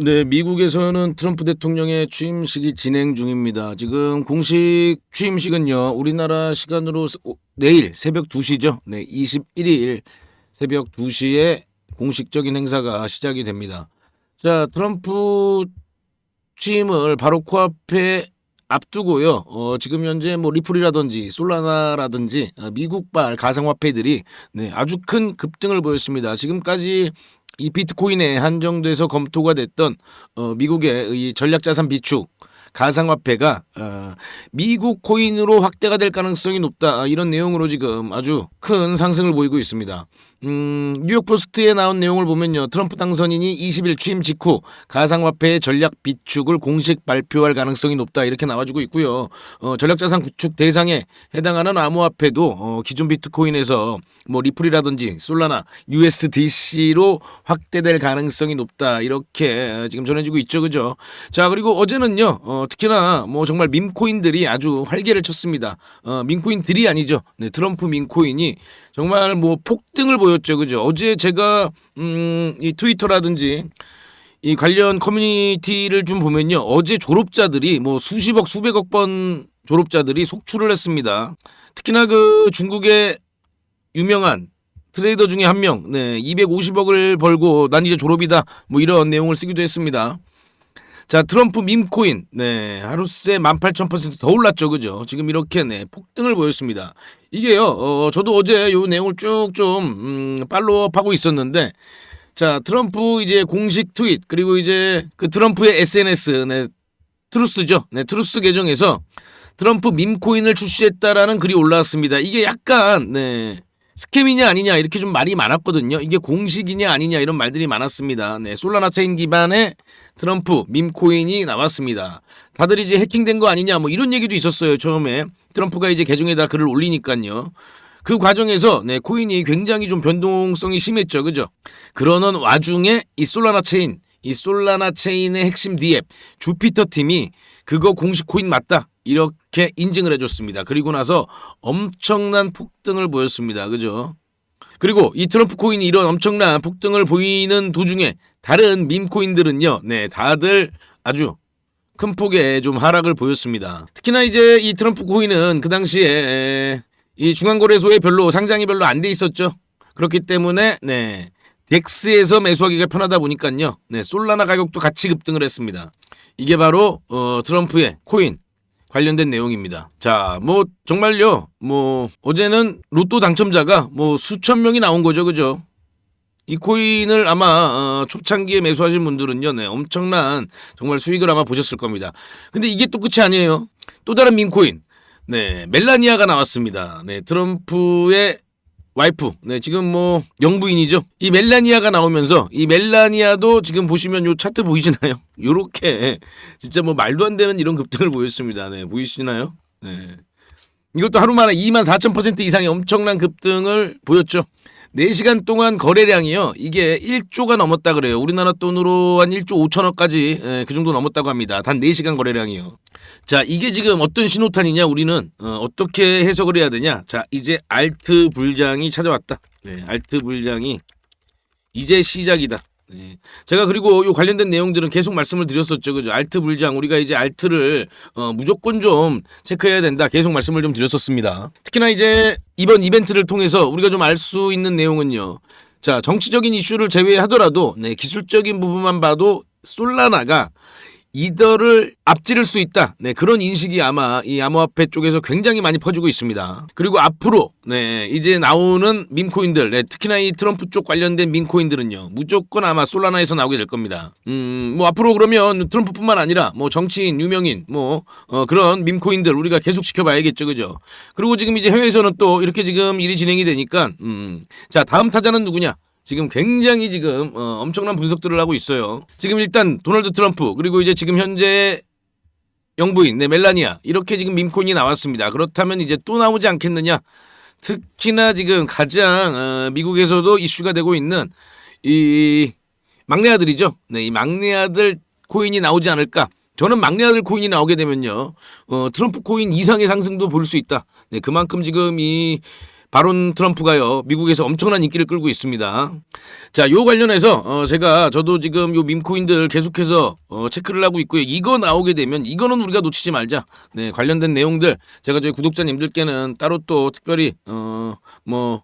네, 미국에서는 트럼프 대통령의 취임식이 진행 중입니다. 지금 공식 취임식은요, 우리나라 시간으로 내일 새벽 2시죠. 네, 21일 새벽 2시에 공식적인 행사가 시작이 됩니다. 자, 트럼프 취임을 바로 코앞에 앞두고요. 지금 현재 뭐 리플이라든지 솔라나라든지 미국발 가상화폐들이 네, 아주 큰 급등을 보였습니다. 지금까지 이 비트코인에 한정돼서 검토가 됐던 미국의 이 전략자산 비축 가상화폐가 미국 코인으로 확대가 될 가능성이 높다, 이런 내용으로 지금 아주 큰 상승을 보이고 있습니다. 뉴욕 포스트에 나온 내용을 보면요, 트럼프 당선인이 20일 취임 직후 가상화폐의 전략 비축을 공식 발표할 가능성이 높다, 이렇게 나와주고 있고요. 전략자산 구축 대상에 해당하는 암호화폐도 기존 비트코인에서 뭐 리플이라든지 솔라나, USDC로 확대될 가능성이 높다, 이렇게 지금 전해지고 있죠, 그죠? 자, 그리고 어제는요, 특히나 뭐 정말 밈코인들이 아주 활개를 쳤습니다. 밈코인들이 아니죠. 네, 트럼프 밈코인이 정말 뭐 폭등을 보였죠, 그죠? 어제 제가 이 트위터라든지 이 관련 커뮤니티를 좀 보면요, 어제 졸업자들이 뭐 수십억 수백억 번 졸업자들이 속출을 했습니다. 특히나 그 중국의 유명한 트레이더 중에 한 명, 네, 250억을 벌고 난 이제 졸업이다, 뭐 이런 내용을 쓰기도 했습니다. 자, 트럼프 밈코인, 네, 하루새 18,000% 더 올랐죠, 그죠? 지금 이렇게 네, 폭등을 보였습니다. 이게요, 저도 어제 요 내용을 쭉 좀 팔로우업하고 있었는데, 자, 트럼프 이제 공식 트윗, 그리고 이제 그 트럼프의 SNS, 네, 트루스죠, 네, 트루스 계정에서 트럼프 밈코인을 출시했다라는 글이 올라왔습니다. 이게 약간 네, 스캠이냐 아니냐 이렇게 좀 말이 많았거든요. 이게 공식이냐 아니냐 이런 말들이 많았습니다. 네, 솔라나 체인 기반의 트럼프 밈코인이 나왔습니다. 다들 이제 해킹된 거 아니냐 뭐 이런 얘기도 있었어요. 처음에 트럼프가 이제 계정에다 글을 올리니까요. 그 과정에서 네, 코인이 굉장히 좀 변동성이 심했죠, 그죠? 그러는 와중에 이 솔라나 체인의 핵심 D앱 주피터 팀이 그거 공식 코인 맞다, 이렇게 인증을 해줬습니다. 그리고 나서 엄청난 폭등을 보였습니다, 그죠? 그리고 이 트럼프 코인이 이런 엄청난 폭등을 보이는 도중에 다른 밈 코인들은요, 네, 다들 아주 큰 폭의 좀 하락을 보였습니다. 특히나 이제 이 트럼프 코인은 그 당시에 이 중앙거래소에 별로 상장이 별로 안 돼 있었죠. 그렇기 때문에 네, 덱스에서 매수하기가 편하다 보니까요, 네, 솔라나 가격도 같이 급등을 했습니다. 이게 바로 트럼프의 코인 관련된 내용입니다. 자, 뭐 정말요, 뭐 어제는 로또 당첨자가 뭐 수천 명이 나온 거죠, 그죠? 이 코인을 아마 초창기에 매수하신 분들은요, 네, 엄청난 정말 수익을 아마 보셨을 겁니다. 근데 이게 또 끝이 아니에요. 또 다른 밈코인, 네, 멜라니아가 나왔습니다. 네, 트럼프의 와이프, 네, 지금 뭐 영부인이죠. 이 멜라니아가 나오면서 이 멜라니아도 지금 보시면 요 차트 보이시나요? 요렇게 진짜 뭐 말도 안 되는 이런 급등을 보였습니다. 네, 보이시나요? 네. 이것도 하루 만에 24,000% 이상의 엄청난 급등을 보였죠. 4시간 동안 거래량이요, 이게 1조가 넘었다 그래요. 우리나라 돈으로 한 1조 5천억까지 그 정도 넘었다고 합니다. 단 4시간 거래량이요. 자, 이게 지금 어떤 신호탄이냐, 우리는 어떻게 해석을 해야 되냐. 자, 이제 알트 불장이 찾아왔다. 네, 알트 불장이 이제 시작이다. 네. 제가 그리고 요 관련된 내용들은 계속 말씀을 드렸었죠, 그죠? 알트 불장, 우리가 이제 알트를 무조건 좀 체크해야 된다, 계속 말씀을 좀 드렸었습니다. 특히나 이제 이번 이벤트를 통해서 우리가 좀 알 수 있는 내용은요, 자, 정치적인 이슈를 제외하더라도 네, 기술적인 부분만 봐도 솔라나가 이더를 앞지를 수 있다, 네, 그런 인식이 아마 이 암호화폐 쪽에서 굉장히 많이 퍼지고 있습니다. 그리고 앞으로 네, 이제 나오는 밈코인들, 네, 특히나 이 트럼프 쪽 관련된 밈코인들은요, 무조건 아마 솔라나에서 나오게 될 겁니다. 뭐 앞으로 그러면 트럼프뿐만 아니라 뭐 정치인, 유명인, 뭐 그런 밈코인들 우리가 계속 지켜봐야겠죠, 그죠? 그리고 지금 이제 해외에서는 또 이렇게 지금 일이 진행이 되니까 자, 다음 타자는 누구냐? 지금 굉장히 지금 엄청난 분석들을 하고 있어요. 지금 일단 도널드 트럼프, 그리고 이제 지금 현재 영부인, 네, 멜라니아, 이렇게 지금 밈코인이 나왔습니다. 그렇다면 이제 또 나오지 않겠느냐? 특히나 지금 가장 미국에서도 이슈가 되고 있는 이 막내 아들이죠. 네, 이 막내 아들 코인이 나오지 않을까? 저는 막내 아들 코인이 나오게 되면요, 트럼프 코인 이상의 상승도 볼 수 있다. 네, 그만큼 지금 이 바론 트럼프가요 미국에서 엄청난 인기를 끌고 있습니다. 자, 요 관련해서 저도 지금 요 밈코인들 계속해서 체크를 하고 있고요. 이거 나오게 되면 이거는 우리가 놓치지 말자. 네, 관련된 내용들 제가 저희 구독자님들께는 따로 또 특별히 뭐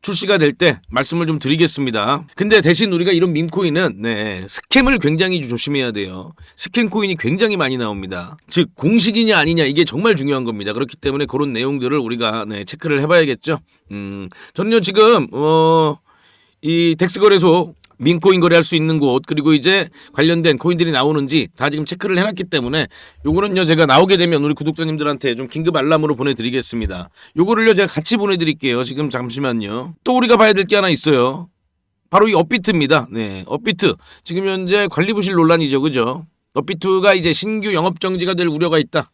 출시가 될 때 말씀을 좀 드리겠습니다. 근데 대신 우리가 이런 밈코인은 스캠을 굉장히 조심해야 돼요. 스캠 코인이 굉장히 많이 나옵니다. 즉 공식이냐 아니냐 이게 정말 중요한 겁니다. 그렇기 때문에 그런 내용들을 우리가 체크를 해봐야겠죠. 저는요 지금 이 덱스 거래소 민코인 거래할 수 있는 곳 그리고 이제 관련된 코인들이 나오는지 다 지금 체크를 해놨기 때문에 요거는요 제가 나오게 되면 우리 구독자님들한테 좀 긴급 알람으로 보내드리겠습니다. 요거를요 제가 같이 보내드릴게요. 지금 잠시만요. 또 우리가 봐야 될 게 하나 있어요. 바로 이 업비트입니다. 네, 업비트 지금 현재 관리부실 논란이죠, 그죠? 업비트가 이제 신규 영업정지가 될 우려가 있다.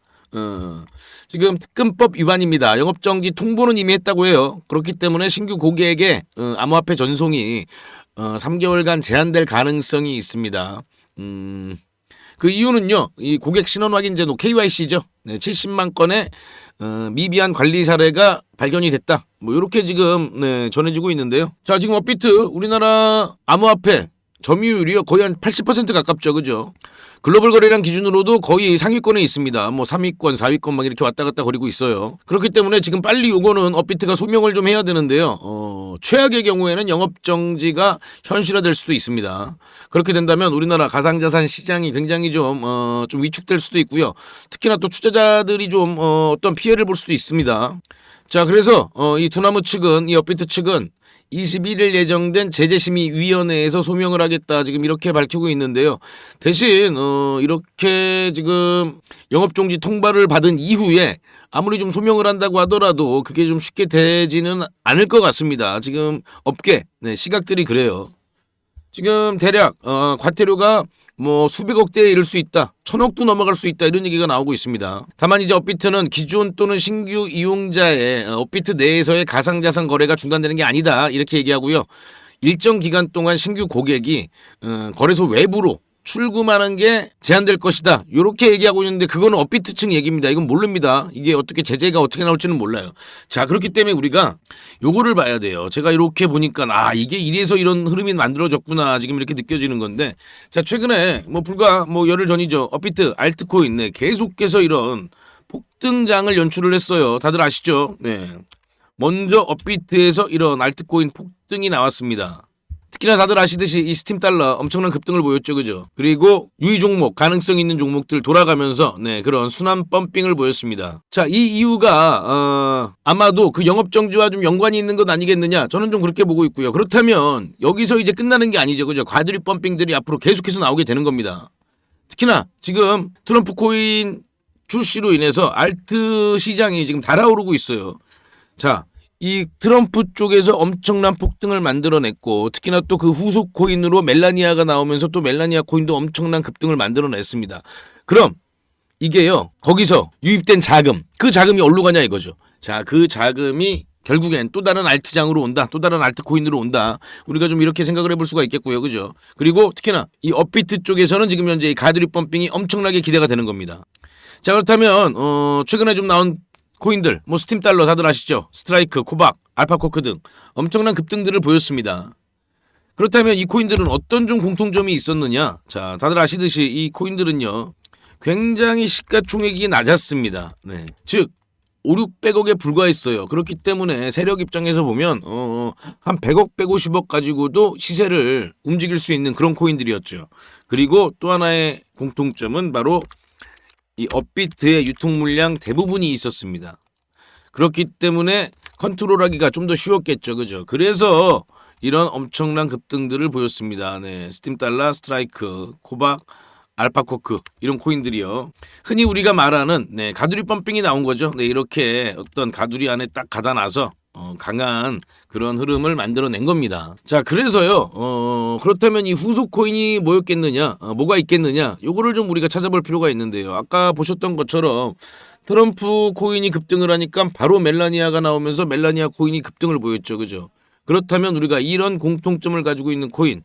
지금 특근법 위반입니다. 영업정지 통보는 이미 했다고 해요. 그렇기 때문에 신규 고객에게 암호화폐 전송이 3개월간 제한될 가능성이 있습니다. 그 이유는요. 이 고객 신원 확인 제도 KYC죠. 70만 건의 미비한 관리 사례가 발견이 됐다. 뭐 이렇게 지금 전해지고 있는데요. 자, 지금 업비트 우리나라 암호화폐 점유율이요 거의 한 80% 가깝죠, 그죠? 글로벌 거래량 기준으로도 거의 상위권에 있습니다. 뭐 3위권, 4위권 막 이렇게 왔다 갔다 거리고 있어요. 그렇기 때문에 지금 빨리 요거는 업비트가 소명을 좀 해야 되는데요. 최악의 경우에는 영업 정지가 현실화될 수도 있습니다. 그렇게 된다면 우리나라 가상자산 시장이 굉장히 좀 위축될 수도 있고요. 특히나 또 투자자들이 좀 어떤 피해를 볼 수도 있습니다. 자, 그래서 이 두나무 측은 이 업비트 측은 21일 예정된 제재심의위원회에서 소명을 하겠다 지금 이렇게 밝히고 있는데요. 대신 이렇게 지금 영업정지 통보를 받은 이후에 아무리 좀 소명을 한다고 하더라도 그게 좀 쉽게 되지는 않을 것 같습니다. 지금 업계 시각들이 그래요. 지금 대략 과태료가 뭐 수백억대에 이를 수 있다. 1,000억도 넘어갈 수 있다. 이런 얘기가 나오고 있습니다. 다만 이제 업비트는 기존 또는 신규 이용자의 업비트 내에서의 가상자산 거래가 중단되는 게 아니다. 이렇게 얘기하고요. 일정 기간 동안 신규 고객이 거래소 외부로 출금하는 게 제한될 것이다. 이렇게 얘기하고 있는데 그거는 업비트 측 얘기입니다. 이건 모릅니다. 이게 어떻게 제재가 어떻게 나올지는 몰라요. 자, 그렇기 때문에 우리가 요거를 봐야 돼요. 제가 이렇게 보니까 이게 이래서 이런 흐름이 만들어졌구나 지금 이렇게 느껴지는 건데, 자, 최근에 뭐 불과 열흘 전이죠. 업비트 알트코인 계속해서 이런 폭등장을 연출을 했어요. 다들 아시죠? 네. 먼저 업비트에서 이런 알트코인 폭등이 나왔습니다. 특히나 다들 아시듯이 이 스팀 달러 엄청난 급등을 보였죠, 그죠? 그리고 유의 종목, 가능성 있는 종목들 돌아가면서 그런 순환 펌핑을 보였습니다. 자, 이 이유가 아마도 그 영업 정지와 좀 연관이 있는 것 아니겠느냐? 저는 좀 그렇게 보고 있고요. 그렇다면 여기서 이제 끝나는 게 아니죠, 그죠? 과도기 펌핑들이 앞으로 계속해서 나오게 되는 겁니다. 특히나 지금 트럼프 코인 출시로 인해서 알트 시장이 지금 달아오르고 있어요. 자, 이 트럼프 쪽에서 엄청난 폭등을 만들어냈고, 특히나 또 그 후속 코인으로 멜라니아가 나오면서 또 멜라니아 코인도 엄청난 급등을 만들어냈습니다. 그럼 이게요, 거기서 유입된 자금, 그 자금이 어디로 가냐 이거죠. 자, 그 자금이 결국엔 또 다른 알트장으로 온다, 또 다른 알트 코인으로 온다. 우리가 좀 이렇게 생각을 해볼 수가 있겠고요, 그죠? 그리고 특히나 이 업비트 쪽에서는 지금 현재 이 가두리 펌핑이 엄청나게 기대가 되는 겁니다. 자, 그렇다면 최근에 좀 나온 코인들, 뭐 스팀 달러 다들 아시죠? 스트라이크, 코박, 알파코크 등 엄청난 급등들을 보였습니다. 그렇다면 이 코인들은 어떤 좀 공통점이 있었느냐? 자, 다들 아시듯이 이 코인들은요 굉장히 시가총액이 낮았습니다. 즉 5, 600억에 불과했어요. 그렇기 때문에 세력 입장에서 보면 한 100억, 150억 가지고도 시세를 움직일 수 있는 그런 코인들이었죠. 그리고 또 하나의 공통점은 바로 이 업비트의 유통 물량 대부분이 있었습니다. 그렇기 때문에 컨트롤하기가 좀 더 쉬웠겠죠, 그죠? 그래서 이런 엄청난 급등들을 보였습니다. 스팀 달러, 스트라이크, 코박, 알파코크 이런 코인들이요. 흔히 우리가 말하는 가두리 펌핑이 나온 거죠. 이렇게 어떤 가두리 안에 딱 가다 나서 강한 그런 흐름을 만들어낸 겁니다. 자, 그래서요. 그렇다면 이 후속 코인이 뭐였겠느냐, 뭐가 있겠느냐, 요거를 좀 우리가 찾아볼 필요가 있는데요. 아까 보셨던 것처럼 트럼프 코인이 급등을 하니까 바로 멜라니아가 나오면서 멜라니아 코인이 급등을 보였죠, 그죠? 그렇다면 우리가 이런 공통점을 가지고 있는 코인,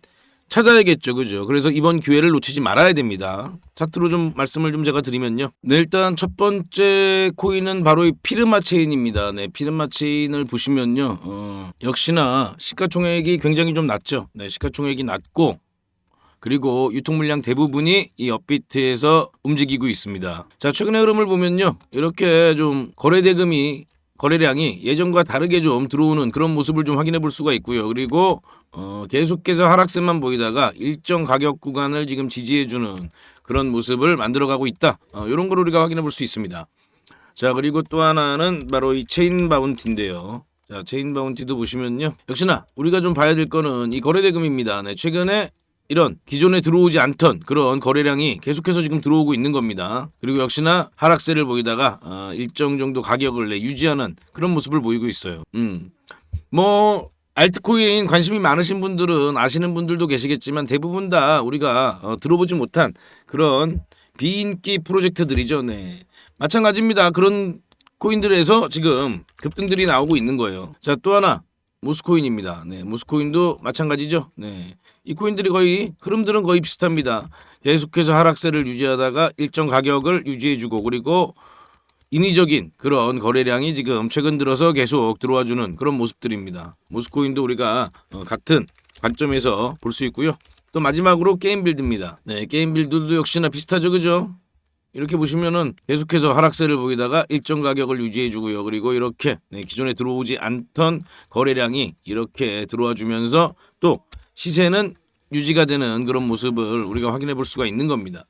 찾아야겠죠. 그죠? 그래서 이번 기회를 놓치지 말아야 됩니다. 차트로 좀 말씀을 좀 제가 드리면요. 네, 일단 첫 번째 코인은 바로 이 피르마 체인입니다. 네, 피르마 체인을 보시면요. 역시나 시가총액이 굉장히 좀 낮죠. 네, 시가총액이 낮고 그리고 유통 물량 대부분이 이 업비트에서 움직이고 있습니다. 자, 최근의 흐름을 보면요. 이렇게 좀 거래량이 예전과 다르게 좀 들어오는 그런 모습을 좀 확인해 볼 수가 있고요. 그리고 계속해서 하락세만 보이다가 일정 가격 구간을 지금 지지해주는 그런 모습을 만들어가고 있다. 이런 걸 우리가 확인해 볼 수 있습니다. 자, 그리고 또 하나는 바로 이 체인 바운티인데요. 자, 체인 바운티도 보시면요. 역시나 우리가 좀 봐야 될 거는 이 거래대금입니다. 네, 최근에 이런 기존에 들어오지 않던 그런 거래량이 계속해서 지금 들어오고 있는 겁니다. 그리고 역시나 하락세를 보이다가 일정 정도 가격을 유지하는 그런 모습을 보이고 있어요. 뭐 알트코인 관심이 많으신 분들은 아시는 분들도 계시겠지만 대부분 다 우리가 들어보지 못한 그런 비인기 프로젝트들이죠. 네, 마찬가지입니다. 그런 코인들에서 지금 급등들이 나오고 있는 거예요. 자, 또 하나 모스코인입니다. 네, 모스코인도 마찬가지죠. 네, 이 코인들이 거의 흐름들은 거의 비슷합니다. 계속해서 하락세를 유지하다가 일정 가격을 유지해주고 그리고 인위적인 그런 거래량이 지금 최근 들어서 계속 들어와주는 그런 모습들입니다. 모스코인도 우리가 같은 관점에서 볼 수 있고요. 또 마지막으로 게임빌드입니다. 네, 게임빌드도 역시나 비슷하죠, 그죠? 이렇게 보시면은 계속해서 하락세를 보이다가 일정 가격을 유지해주고요. 그리고 이렇게 기존에 들어오지 않던 거래량이 이렇게 들어와 주면서 또 시세는 유지가 되는 그런 모습을 우리가 확인해 볼 수가 있는 겁니다.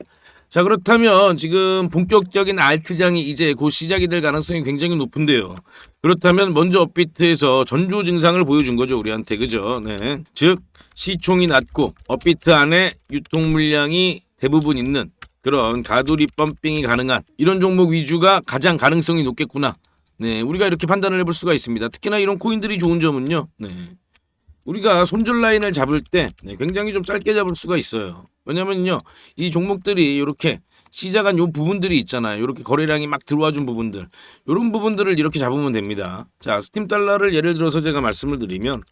자, 그렇다면 지금 본격적인 알트장이 이제 곧 시작이 될 가능성이 굉장히 높은데요. 그렇다면 먼저 업비트에서 전조 증상을 보여준 거죠, 우리한테. 그죠? 네. 즉 시총이 낮고 업비트 안에 유통 물량이 대부분 있는 그런 가두리 펌핑이 가능한 이런 종목 위주가 가장 가능성이 높겠구나. 네, 우리가 이렇게 판단을 해볼 수가 있습니다. 특히나 이런 코인들이 좋은 점은요. 네, 우리가 손절 라인을 잡을 때 굉장히 좀 짧게 잡을 수가 있어요. 왜냐면요, 이 종목들이 이렇게 시작한 요 부분들이 있잖아요. 이렇게 거래량이 막 들어와 준 부분들, 이런 부분들을 이렇게 잡으면 됩니다. 자, 스팀 달러를 예를 들어서 제가 말씀을 드리면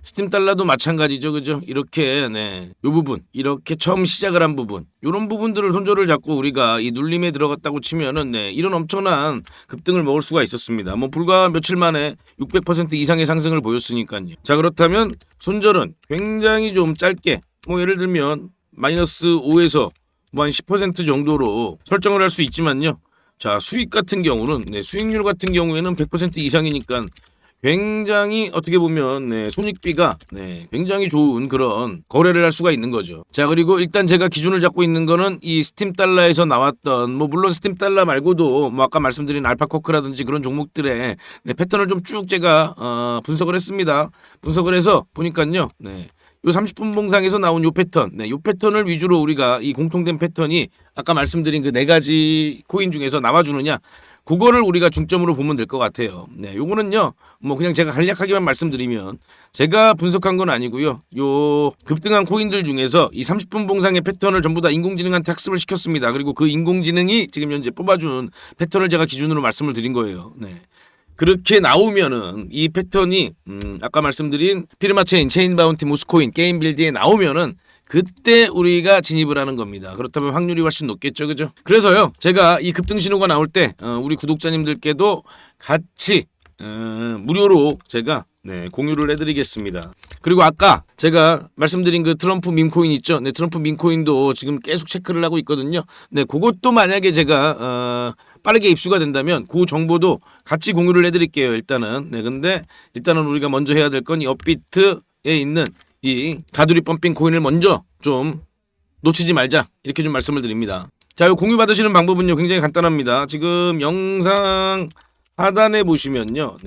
스팀 달러도 마찬가지죠, 그죠? 이렇게 요 부분, 이렇게 처음 시작을 한 부분, 이런 부분들을 손절을 잡고 우리가 이 눌림에 들어갔다고 치면은 이런 엄청난 급등을 먹을 수가 있었습니다. 뭐 불과 며칠 만에 600% 이상의 상승을 보였으니까요. 자, 그렇다면 손절은 굉장히 좀 짧게, 뭐 예를 들면 마이너스 5에서 뭐 한 10% 정도로 설정을 할 수 있지만요. 자, 수익 같은 경우는 수익률 같은 경우에는 100% 이상이니까. 굉장히 어떻게 보면 손익비가 굉장히 좋은 그런 거래를 할 수가 있는 거죠. 자, 그리고 일단 제가 기준을 잡고 있는 거는 이 스팀 달러에서 나왔던 뭐 물론 스팀 달러 말고도 뭐 아까 말씀드린 알파코크라든지 그런 종목들의 패턴을 좀 쭉 제가 분석을 했습니다. 분석을 해서 보니까요. 요 30분 봉상에서 나온 요 패턴, 요 패턴을 위주로 우리가 이 공통된 패턴이 아까 말씀드린 그 4가지 코인 중에서 나와주느냐, 그거를 우리가 중점으로 보면 될 것 같아요. 네, 요거는요, 뭐 그냥 제가 간략하게만 말씀드리면 제가 분석한 건 아니고요. 요 급등한 코인들 중에서 이 30분 봉상의 패턴을 전부 다 인공지능한테 학습을 시켰습니다. 그리고 그 인공지능이 지금 현재 뽑아준 패턴을 제가 기준으로 말씀을 드린 거예요. 네. 그렇게 나오면은 이 패턴이 아까 말씀드린 피르마 체인 바운티, 모스코인, 게임 빌드에 나오면은 그때 우리가 진입을 하는 겁니다. 그렇다면 확률이 훨씬 높겠죠, 그죠? 그래서요, 제가 이 급등 신호가 나올 때 우리 구독자님들께도 같이 무료로 제가 공유를 해드리겠습니다. 그리고 아까 제가 말씀드린 그 트럼프 밈코인 있죠? 네, 트럼프 밈코인도 지금 계속 체크를 하고 있거든요. 네, 그것도 만약에 제가 빠르게 입수가 된다면 그 정보도 같이 공유를 해드릴게요. 일단은. 네, 근데 일단은 우리가 먼저 해야 될 건 이 업비트에 있는 이 가두리 펌핑 코인을 먼저 좀 놓치지 말자, 이렇게 좀 말씀을 드립니다. 자, 이 공유 받으시는 방법은요 굉장히 간단합니다. 지금 영상 하단에 보시면요,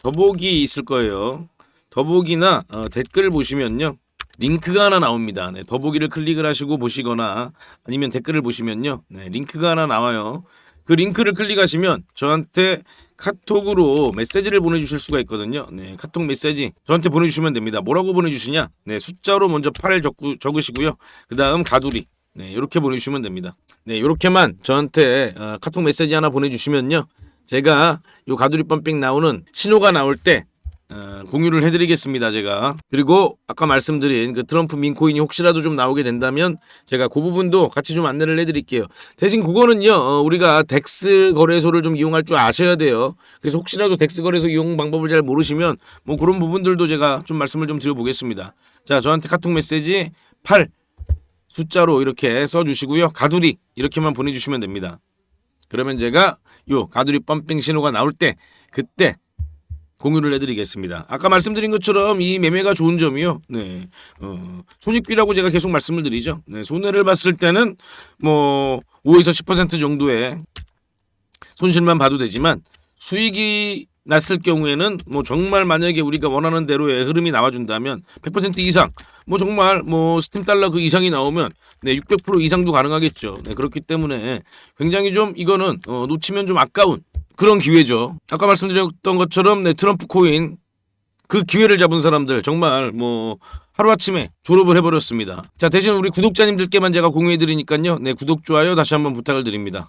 더보기 있을 거예요. 더보기나 댓글 보시면요, 링크가 하나 나옵니다. 더보기를 클릭을 하시고 보시거나 아니면 댓글을 보시면요, 링크가 하나 나와요. 그 링크를 클릭하시면 저한테 카톡으로 메시지를 보내주실 수가 있거든요. 카톡 메시지 저한테 보내주시면 됩니다. 뭐라고 보내주시냐? 숫자로 먼저 8을 적으시고요. 그 다음 가두리 이렇게 보내주시면 됩니다. 이렇게만 저한테 카톡 메시지 하나 보내주시면요, 제가 요 가두리 펌핑 나오는 신호가 나올 때 공유를 해드리겠습니다. 제가. 그리고 아까 말씀드린 그 트럼프 민코인이 혹시라도 좀 나오게 된다면 제가 그 부분도 같이 좀 안내를 해드릴게요. 대신 그거는요, 우리가 덱스 거래소를 좀 이용할 줄 아셔야 돼요. 그래서 혹시라도 덱스 거래소 이용 방법을 잘 모르시면 뭐 그런 부분들도 제가 좀 말씀을 좀 드려보겠습니다. 자, 저한테 카톡 메시지 8 숫자로 이렇게 써주시고요. 가두리 이렇게만 보내주시면 됩니다. 그러면 제가 요 가두리 펌핑 신호가 나올 때 그때 공유를 해드리겠습니다. 아까 말씀드린 것처럼 이 매매가 좋은 점이요. 네, 손익비라고 제가 계속 말씀을 드리죠. 네, 손해를 봤을 때는 뭐 5에서 10% 정도의 손실만 봐도 되지만 수익이 났을 경우에는 뭐 정말 만약에 우리가 원하는 대로의 흐름이 나와준다면 100% 이상, 뭐 정말 뭐 스팀 달러 그 이상이 나오면 네, 600% 이상도 가능하겠죠. 네, 그렇기 때문에 굉장히 좀 이거는 놓치면 좀 아까운 그런 기회죠. 아까 말씀드렸던 것처럼 네, 트럼프 코인 그 기회를 잡은 사람들 정말 뭐 하루아침에 졸업을 해버렸습니다. 자, 대신 우리 구독자님들께만 제가 공유해드리니까요. 네, 구독, 좋아요 다시 한번 부탁을 드립니다.